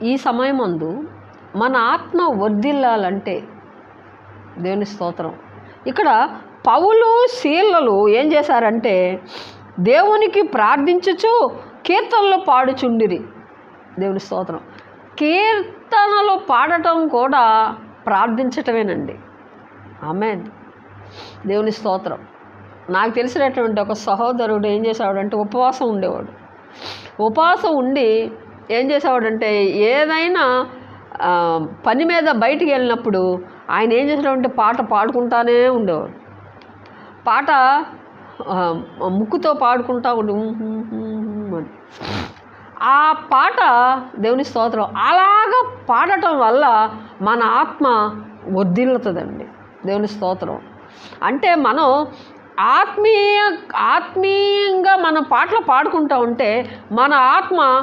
ఈ సమయమందు మన ఆత్మ వర్ధిల్లాలంటే దేవుని స్తోత్రం. ఇక్కడ పౌలు శీలలు ఏం చేశారంటే దేవునికి ప్రార్థించుచు కీర్తనలు పాడుచుండిరి. దేవుని స్తోత్రం. కీర్తనలు పాడటం కూడా ప్రార్థించటమేనండి. ఆమేన్. దేవుని స్తోత్రం. నాకు తెలిసినటువంటి ఒక సహోదరుడు ఏం చేసేవాడంటే ఉపవాసం ఉండేవాడు. ఉపవాసం ఉండి ఏం చేసేవాడంటే ఏదైనా పని మీద బయటికి వెళ్ళినప్పుడు ఆయన ఏం చేసేవాడంటే పాట పాడుకుంటానే ఉండేవాడు. పాట ముక్కుతో పాడుకుంటా ఉండి అని ఆ పాట దేవుని స్తోత్రం అలాగా పాడటం వల్ల మన ఆత్మ వర్ధిల్లుతుందండి. దేవుని స్తోత్రం. అంటే మనం ఆత్మీయంగా మన పాటలు పాడుకుంటూ ఉంటే మన ఆత్మ